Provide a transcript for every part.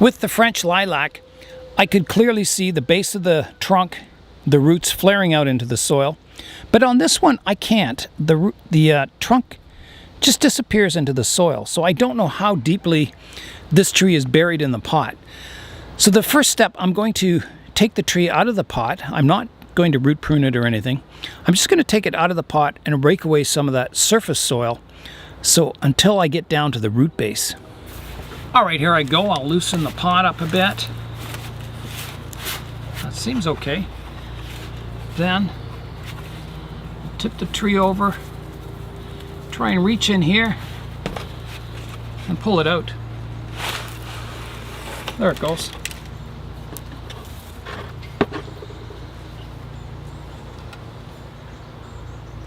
With the French lilac, I could clearly see the base of the trunk, the roots flaring out into the soil. But on this one, I can't. The trunk just disappears into the soil. So I don't know how deeply this tree is buried in the pot. So the first step, I'm going to take the tree out of the pot. I'm not going to root prune it or anything. I'm just going to take it out of the pot and rake away some of that surface soil. So until I get down to the root base. All right, here I go. I'll loosen the pot up a bit. That seems okay. Then tip the tree over, try and reach in here and pull it out. There it goes.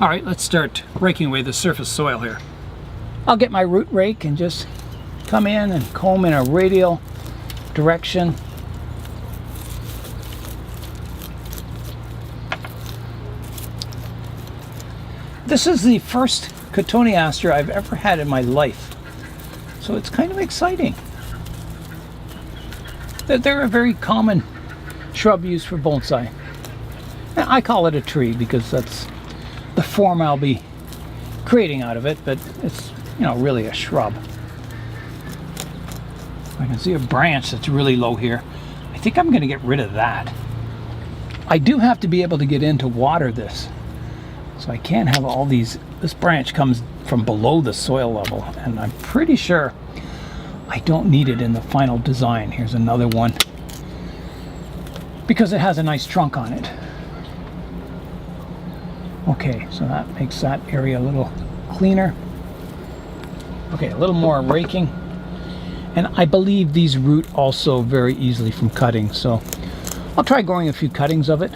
All right, let's start raking away the surface soil here. I'll get my root rake and just come in and comb in a radial direction. This is the first Cotoneaster I've ever had in my life, so it's kind of exciting. They're a very common shrub used for bonsai. I call it a tree because that's the form I'll be creating out of it, but it's, really a shrub. I can see a branch that's really low here. I think I'm going to get rid of that. I do have to be able to get in to water this. So I can't have all these, this branch comes from below the soil level, and I'm pretty sure I don't need it in the final design. Here's another one, because it has a nice trunk on it. Okay, so that makes that area a little cleaner. Okay, a little more raking. And I believe these root also very easily from cutting, so I'll try growing a few cuttings of it.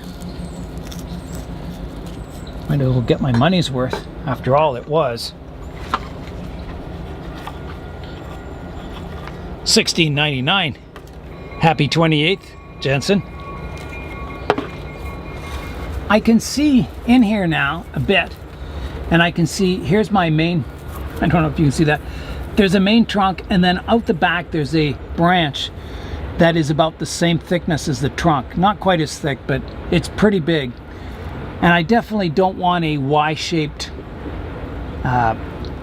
Might as well get my money's worth. After all, it was $16.99. Happy 28th, Jensen. I can see in here now a bit, and I can see, here's my main, I don't know if you can see that. There's a main trunk, and then out the back there's a branch that is about the same thickness as the trunk. Not quite as thick, but it's pretty big. And I definitely don't want a Y-shaped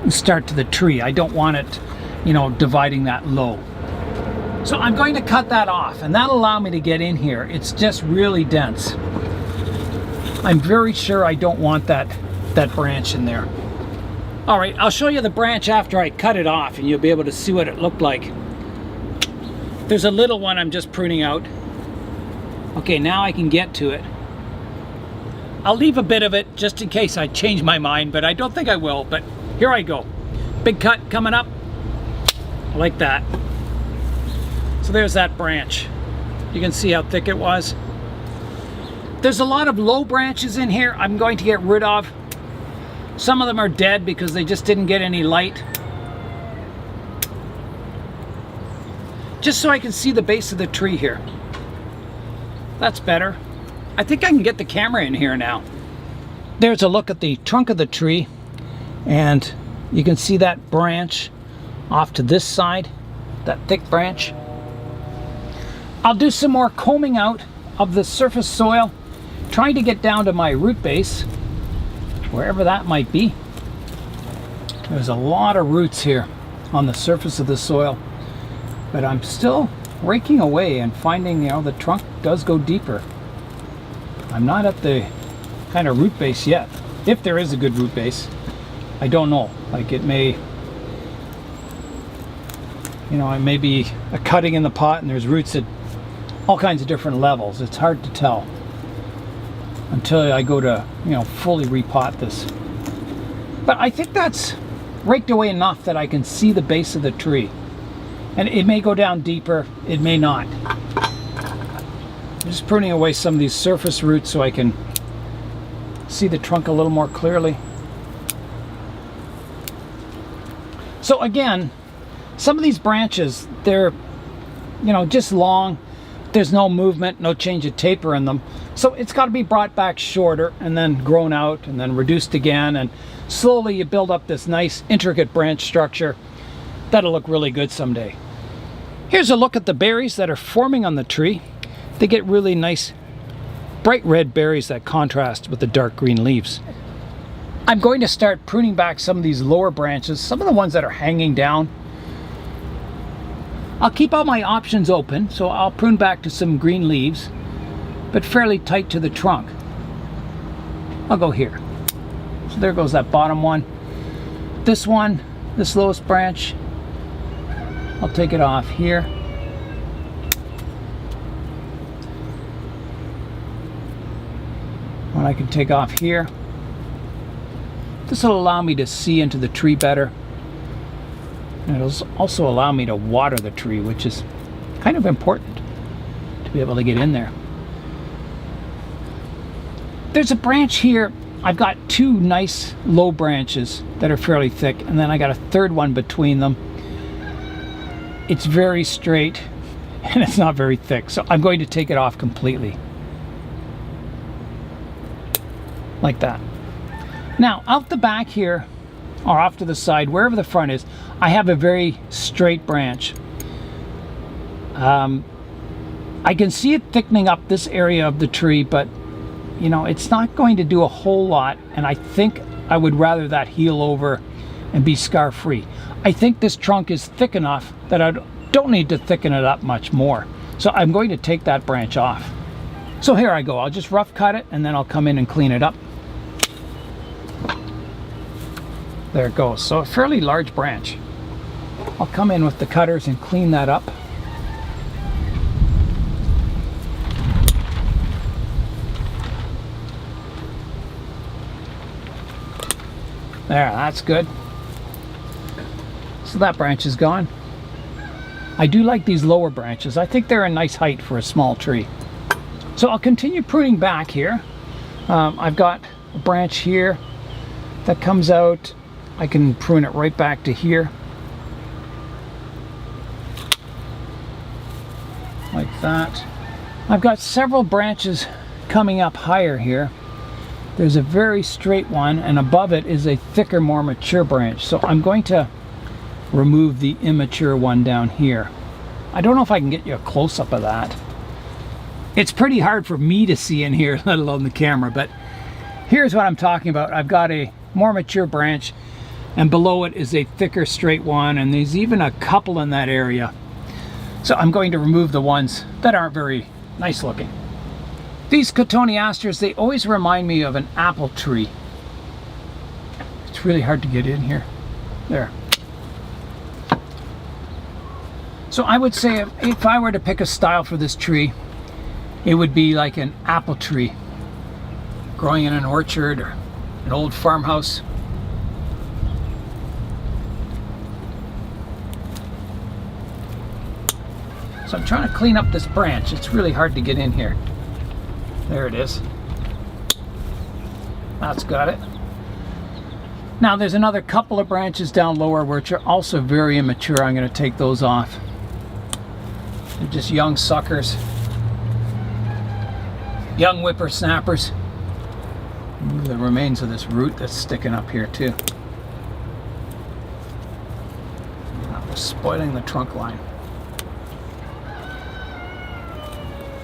start to the tree. I don't want it, dividing that low. So I'm going to cut that off, and that'll allow me to get in here. It's just really dense. I'm very sure I don't want that branch in there. All right, I'll show you the branch after I cut it off, and you'll be able to see what it looked like. There's a little one I'm just pruning out. Okay, now I can get to it. I'll leave a bit of it just in case I change my mind, but I don't think I will. But here I go. Big cut coming up, like that. So there's that branch. You can see how thick it was. There's a lot of low branches in here I'm going to get rid of. Some of them are dead because they just didn't get any light. Just so I can see the base of the tree here. That's better. I think I can get the camera in here now. There's a look at the trunk of the tree, and you can see that branch off to this side, that thick branch. I'll do some more combing out of the surface soil, trying to get down to my root base, wherever that might be. There's a lot of roots here on the surface of the soil, but I'm still raking away and finding, the trunk does go deeper. I'm not at the kind of root base yet. If there is a good root base, I don't know. Like it may, it may be a cutting in the pot and there's roots at all kinds of different levels. It's hard to tell until I go to, fully repot this. But I think that's raked away enough that I can see the base of the tree. And it may go down deeper, it may not. I'm just pruning away some of these surface roots so I can see the trunk a little more clearly. So again, some of these branches, they're, just long. There's no movement, no change of taper in them. So it's got to be brought back shorter and then grown out and then reduced again. And slowly you build up this nice intricate branch structure that'll look really good someday. Here's a look at the berries that are forming on the tree. They get really nice bright red berries that contrast with the dark green leaves. I'm going to start pruning back some of these lower branches, some of the ones that are hanging down. I'll keep all my options open, so I'll prune back to some green leaves, but fairly tight to the trunk. I'll go here. So there goes that bottom one. This one, this lowest branch, I'll take it off here. One I can take off here. This will allow me to see into the tree better. And it'll also allow me to water the tree, which is kind of important to be able to get in there. There's a branch here. I've got two nice low branches that are fairly thick, and then I got a third one between them. It's very straight and it's not very thick, so I'm going to take it off completely. Like that. Now, out the back here, or off to the side, wherever the front is, I have a very straight branch. I can see it thickening up this area of the tree, but you know, it's not going to do a whole lot, and I think I would rather that heal over and be scar free. I think this trunk is thick enough that I don't need to thicken it up much more. So I'm going to take that branch off. So here I go. I'll just rough cut it and then I'll come in and clean it up. There it goes. So a fairly large branch. I'll come in with the cutters and clean that up. There, that's good. So that branch is gone. I do like these lower branches. I think they're a nice height for a small tree. So I'll continue pruning back here. I've got a branch here that comes out. I can prune it right back to here. Like that. I've got several branches coming up higher here. There's a very straight one, and above it is a thicker, more mature branch. So I'm going to remove the immature one down here. I don't know if I can get you a close-up of that. It's pretty hard for me to see in here, let alone the camera, but here's what I'm talking about. I've got a more mature branch, and below it is a thicker, straight one, and there's even a couple in that area. So I'm going to remove the ones that aren't very nice looking. These Cotoneasters, they always remind me of an apple tree. It's really hard to get in here. There. So I would say if I were to pick a style for this tree, it would be like an apple tree growing in an orchard or an old farmhouse. So I'm trying to clean up this branch. It's really hard to get in here. There it is. That's got it. Now there's another couple of branches down lower which are also very immature. I'm going to take those off. They're just young suckers. Young whippersnappers. Move the remains of this root that's sticking up here too. I'm spoiling the trunk line.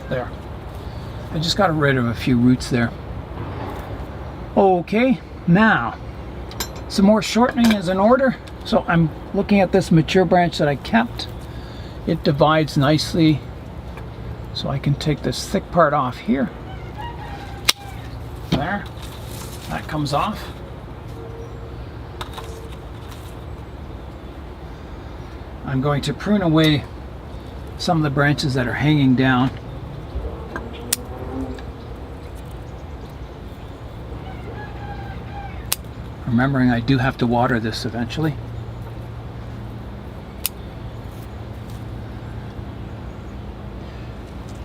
There. I just got rid of a few roots there. Okay, now some more shortening is in order. So I'm looking at this mature branch that I kept. It divides nicely, so I can take this thick part off here. There, that comes off. I'm going to prune away some of the branches that are hanging down. Remembering I do have to water this eventually.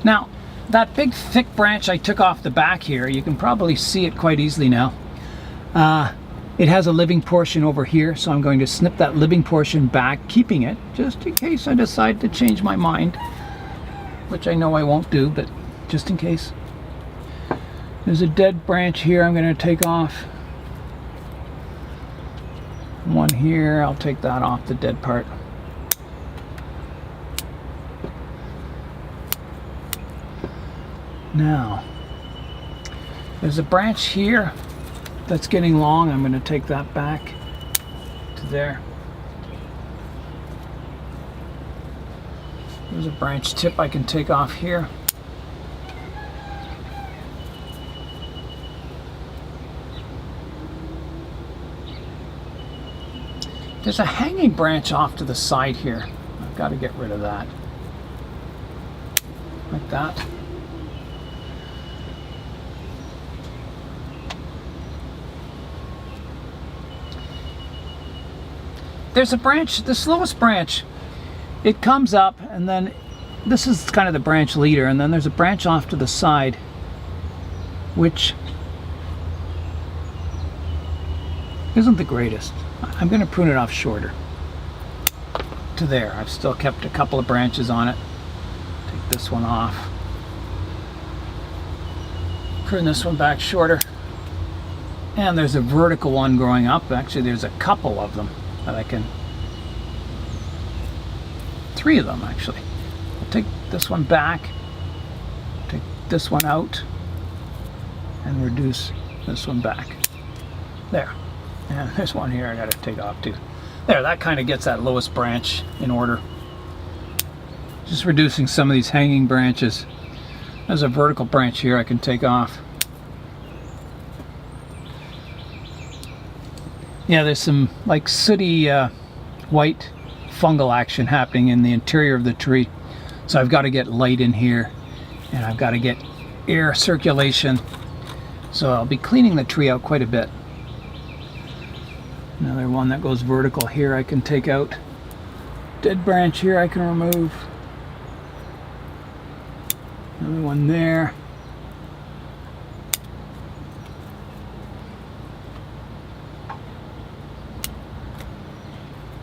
Now, that big thick branch I took off the back here, you can probably see it quite easily now. It has a living portion over here, so I'm going to snip that living portion back, keeping it, just in case I decide to change my mind, which I know I won't do, but just in case. There's a dead branch here I'm going to take off. One here, I'll take that off, the dead part. Now, there's a branch here that's getting long. I'm going to take that back to there. There's a branch tip I can take off here. There's a hanging branch off to the side here. I've got to get rid of that. Like that. There's a branch, the slowest branch. It comes up, and then this is kind of the branch leader, and then there's a branch off to the side, which isn't the greatest. I'm going to prune it off shorter to there. I've still kept a couple of branches on it. Take this one off. Prune this one back shorter. And there's a vertical one growing up. Actually, there's a couple of them that I can... 3 of them, actually. I'll take this one back, take this one out, and reduce this one back. There. And there's one here I got to take off too. There, that kind of gets that lowest branch in order. Just reducing some of these hanging branches. There's a vertical branch here I can take off. Yeah, there's some like sooty white fungal action happening in the interior of the tree. So I've got to get light in here, and I've got to get air circulation. So I'll be cleaning the tree out quite a bit. Another one that goes vertical here I can take out. Dead branch here I can remove. Another one there.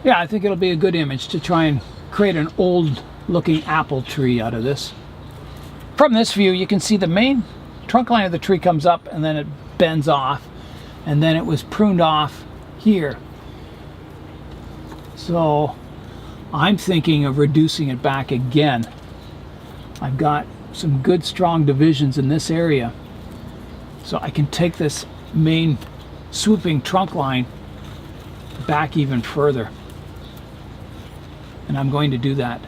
Yeah, I think it'll be a good image to try and create an old looking apple tree out of this. From this view you can see the main trunk line of the tree comes up and then it bends off, and then it was pruned off here. So I'm thinking of reducing it back again. I've got some good strong divisions in this area, so I can take this main swooping trunk line back even further. And I'm going to do that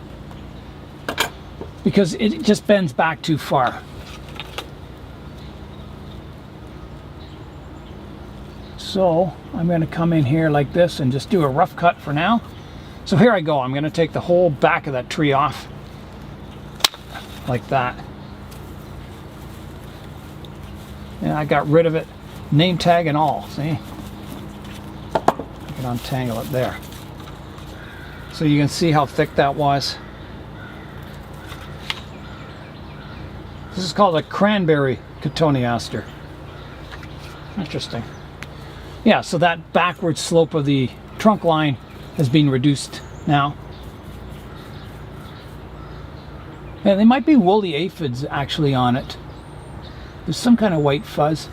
because it just bends back too far. So I'm going to come in here like this and just do a rough cut for now. So here I go. I'm going to take the whole back of that tree off like that. And I got rid of it, name tag and all. See? I can untangle it there. So you can see how thick that was. This is called a cranberry Cotoneaster. Interesting. Yeah, so that backward slope of the trunk line has been reduced now. Yeah, they might be woolly aphids actually on it. There's some kind of white fuzz.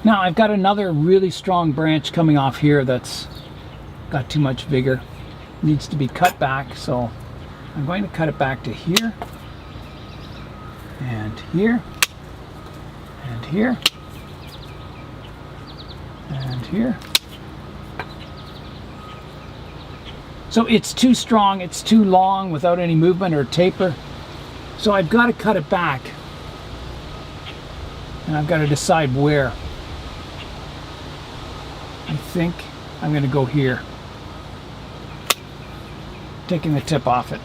Now I've got another really strong branch coming off here that's got too much vigor. Needs to be cut back, so I'm going to cut it back to here, and here, and here, and here. So it's too strong, it's too long without any movement or taper. So I've got to cut it back, and I've got to decide where. I think I'm going to go here, taking the tip off it.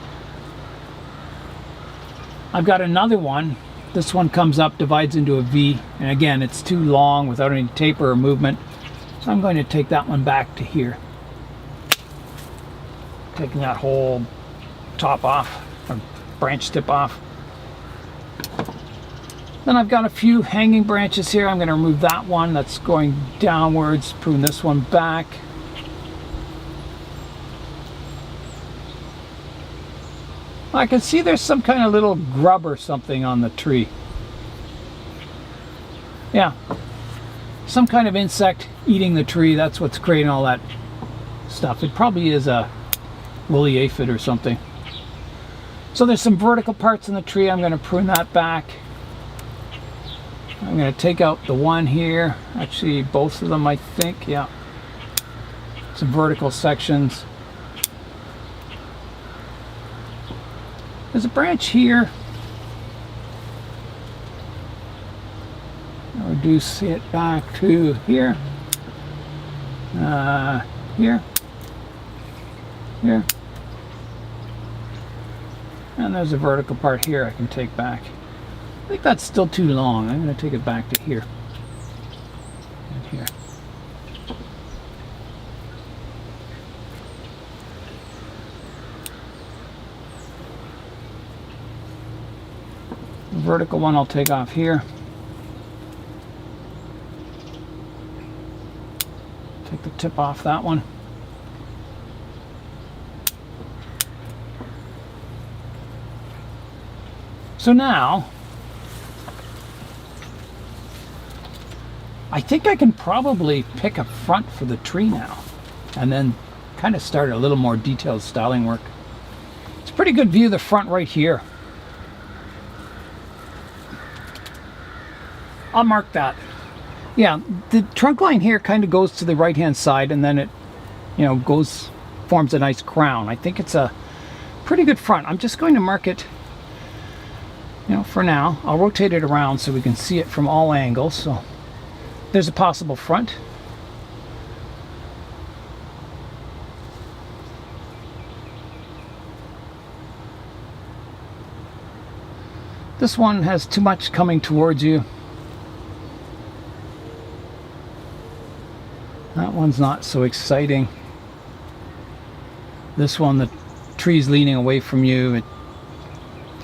I've got another one. This one comes up, divides into a V, and again it's too long without any taper or movement. So I'm going to take that one back to here. Taking that whole top off, or branch tip off. Then I've got a few hanging branches here. I'm going to remove that one that's going downwards, prune this one back. I can see there's some kind of little grub or something on the tree. Yeah, some kind of insect eating the tree. That's what's creating all that stuff. It probably is a woolly aphid or something. So there's some vertical parts in the tree. I'm going to prune that back. I'm going to take out the one here. Actually, both of them, I think. Yeah. Some vertical sections. There's a branch here. I'll reduce it back to here. Here. Here. And there's a vertical part here I can take back. I think that's still too long. I'm going to take it back to here. And here. The vertical one I'll take off here. Take the tip off that one. So now, I think I can probably pick a front for the tree now and then kind of start a little more detailed styling work. It's a pretty good view of the front right here. I'll mark that. Yeah, the trunk line here kind of goes to the right hand side and then it, you know, forms a nice crown. I think it's a pretty good front. I'm just going to mark it, you know, for now. I'll rotate it around so we can see it from all angles. So there's a possible front. This one has too much coming towards you. That one's not so exciting. This one, the tree's leaning away from you.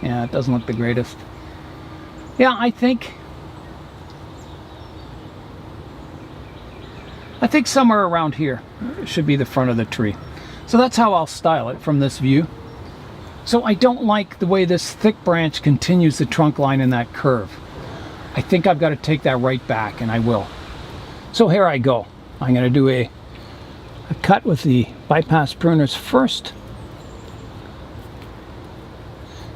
Yeah, it doesn't look the greatest. Yeah, I think somewhere around here should be the front of the tree. So that's how I'll style it from this view. So I don't like the way this thick branch continues the trunk line in that curve. I think I've got to take that right back, and I will. So here I go. I'm going to do a cut with the bypass pruners first.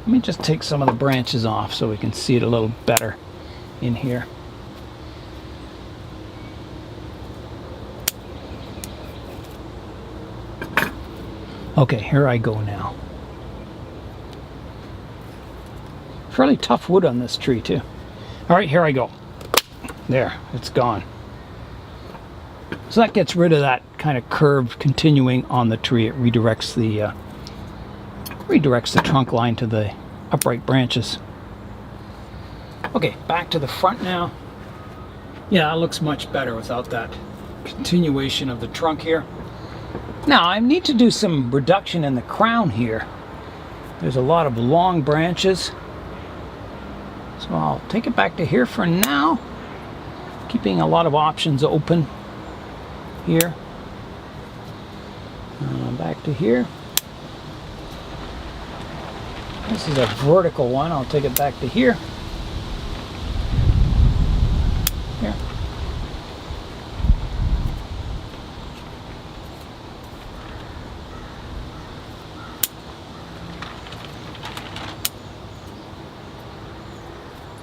Let me just take some of the branches off so we can see it a little better in here. Okay, here I go now. Fairly tough wood on this tree too. All right, here I go. There, it's gone. So that gets rid of that kind of curve continuing on the tree. It redirects the trunk line to the upright branches. Okay, back to the front now. Yeah, it looks much better without that continuation of the trunk here. Now I need to do some reduction in the crown here. There's a lot of long branches. So I'll take it back to here for now, keeping a lot of options open here. Back to here. This is a vertical one. I'll take it back to here. Here.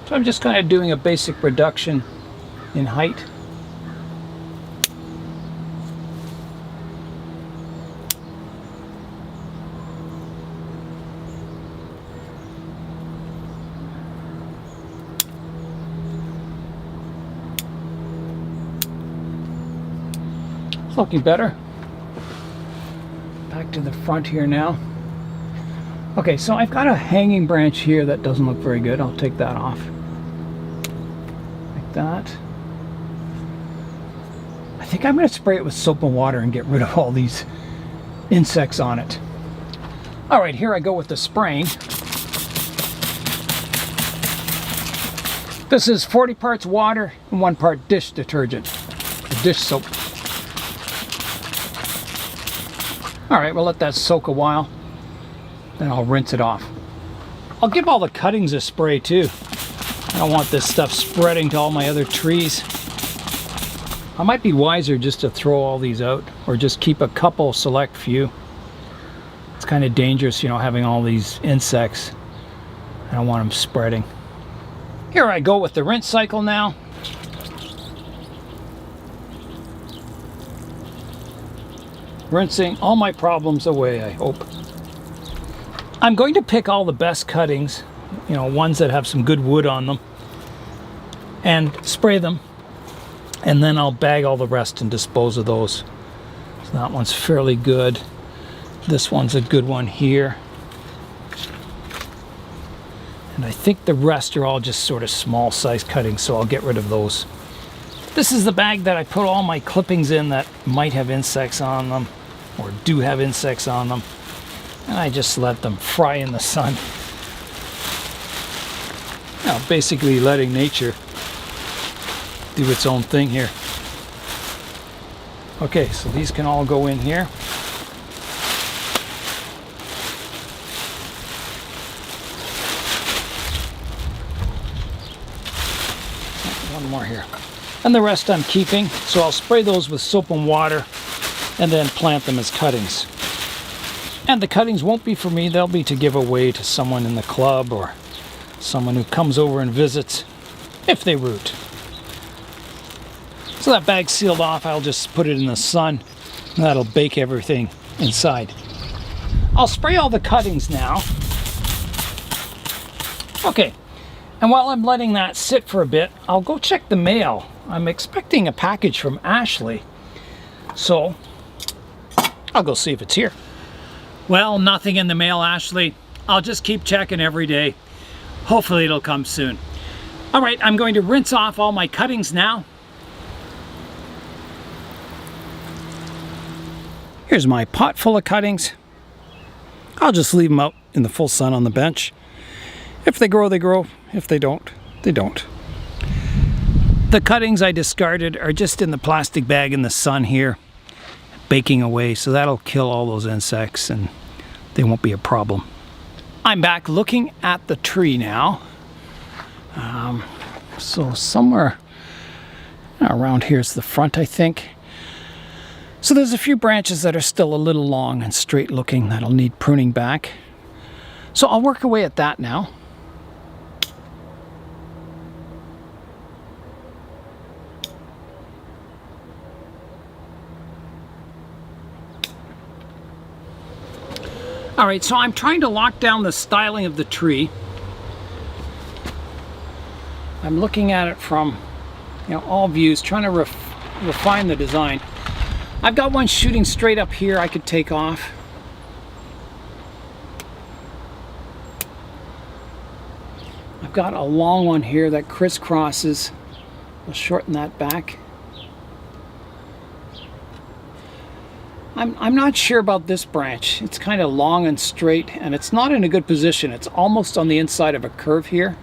So I'm just kind of doing a basic reduction in height. It's looking better. Back to the front here now. Okay, so I've got a hanging branch here that doesn't look very good. I'll take that off. Like that. I think I'm going to spray it with soap and water and get rid of all these insects on it. All right, here I go with the spraying. This is 40 parts water and 1 part dish detergent, dish soap. All right, we'll let that soak a while. Then I'll rinse it off. I'll give all the cuttings a spray too. I don't want this stuff spreading to all my other trees. I might be wiser just to throw all these out or just keep a couple select few. It's kind of dangerous, you know, having all these insects. I don't want them spreading. Here I go with the rinse cycle now. Rinsing all my problems away, I hope. I'm going to pick all the best cuttings, you know, ones that have some good wood on them, and spray them, and then I'll bag all the rest and dispose of those. So that one's fairly good. This one's a good one here. And I think the rest are all just sort of small size cuttings, so I'll get rid of those. This is the bag that I put all my clippings in that might have insects on them, or do have insects on them. And I just let them fry in the sun. Now, basically letting nature do its own thing here. Okay, so these can all go in here. One more here. And the rest I'm keeping, so I'll spray those with soap and water and then plant them as cuttings. And the cuttings won't be for me, they'll be to give away to someone in the club or someone who comes over and visits, if they root. So that bag's sealed off, I'll just put it in the sun, and that'll bake everything inside. I'll spray all the cuttings now. Okay, and while I'm letting that sit for a bit, I'll go check the mail. I'm expecting a package from Ashley, so I'll go see if it's here. Well, nothing in the mail, Ashley. I'll just keep checking every day. Hopefully it'll come soon. All right, I'm going to rinse off all my cuttings now. Here's my pot full of cuttings. I'll just leave them out in the full sun on the bench. If they grow, they grow. If they don't, they don't. The cuttings I discarded are just in the plastic bag in the sun here, baking away, so that'll kill all those insects and they won't be a problem. I'm back looking at the tree now. So somewhere around here's the front, I think. So there's a few branches that are still a little long and straight looking that'll need pruning back. So I'll work away at that now. All right, so I'm trying to lock down the styling of the tree. I'm looking at it from, you know, all views, trying to refine the design. I've got one shooting straight up here I could take off. I've got a long one here that crisscrosses. I'll shorten that back. I'm not sure about this branch. It's kind of long and straight, and it's not in a good position. It's almost on the inside of a curve here,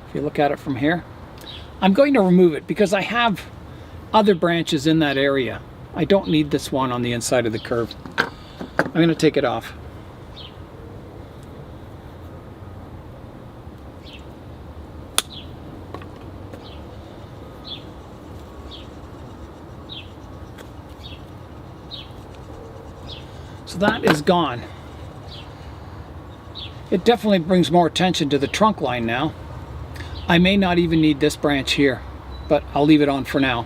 if you look at it from here. I'm going to remove it because I have other branches in that area. I don't need this one on the inside of the curve. I'm going to take it off. So that is gone. It definitely brings more attention to the trunk line now. I may not even need this branch here, but I'll leave it on for now.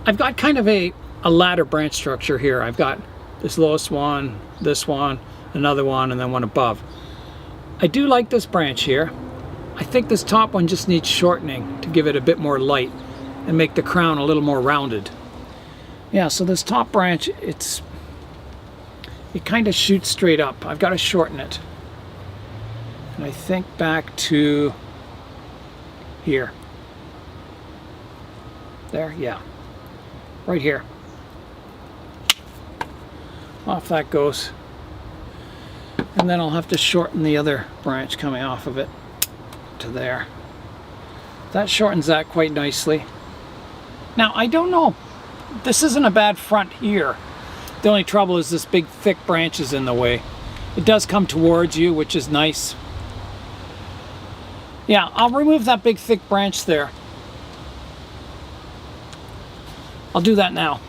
I've got kind of a ladder branch structure here. I've got this lowest one, another one, and then one above. I do like this branch here. I think this top one just needs shortening to give it a bit more light and make the crown a little more rounded. Yeah, so this top branch, it kind of shoots straight up. I've got to shorten it. And I think back to here. There, yeah. Right here. Off that goes. And then I'll have to shorten the other branch coming off of it to there. That shortens that quite nicely. Now, I don't know. This isn't a bad front here. The only trouble is this big thick branch is in the way. It does come towards you, which is nice. Yeah, I'll remove that big thick branch there. I'll do that now.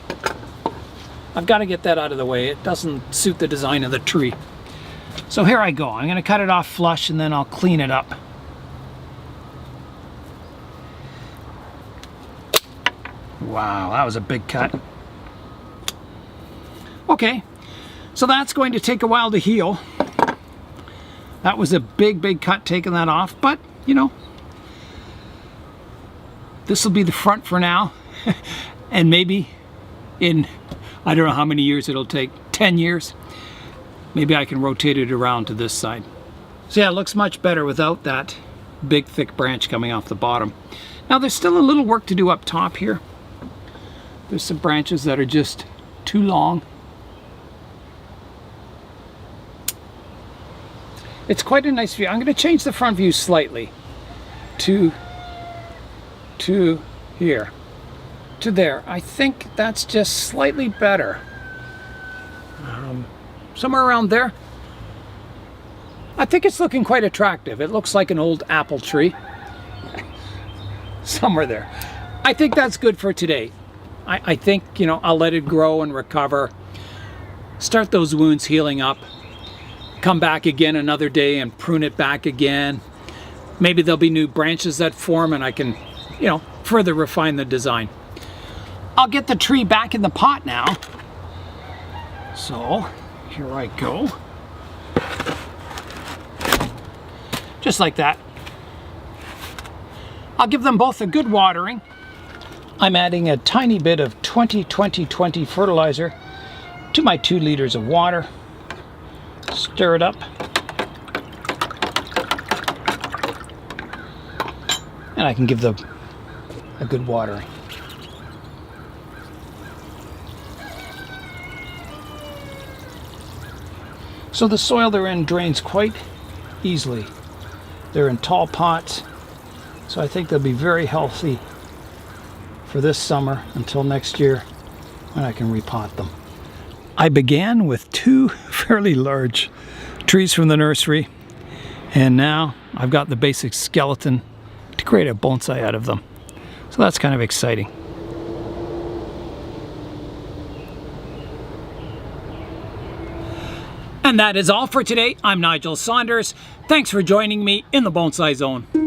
I've got to get that out of the way. It doesn't suit the design of the tree. So here I go. I'm going to cut it off flush and then I'll clean it up. Wow, that was a big cut. Okay, so that's going to take a while to heal. That was a big cut taking that off, but you know, this will be the front for now. And maybe in, I don't know how many years it'll take, 10 years, maybe I can rotate it around to this side. So yeah, it looks much better without that big thick branch coming off the bottom. Now there's still a little work to do up top here. There's some branches that are just too long. It's quite a nice view. I'm going to change the front view slightly to here, to there. I think that's just slightly better. Somewhere around there. I think it's looking quite attractive. It looks like an old apple tree. Somewhere there. I think that's good for today. I think, you know, I'll let it grow and recover. Start those wounds healing up. Come back again another day and prune it back again. Maybe there'll be new branches that form and I can, you know, further refine the design. I'll get the tree back in the pot now. So, here I go. Just like that. I'll give them both a good watering. I'm adding a tiny bit of 20-20-20 fertilizer to my 2 liters of water. Stir it up. And I can give them a good watering. So the soil they're in drains quite easily. They're in tall pots, so I think they'll be very healthy for this summer until next year when I can repot them. I began with 2 fairly large trees from the nursery, and now I've got the basic skeleton to create a bonsai out of them. So that's kind of exciting. And that is all for today. I'm Nigel Saunders. Thanks for joining me in the Bonsai Zone.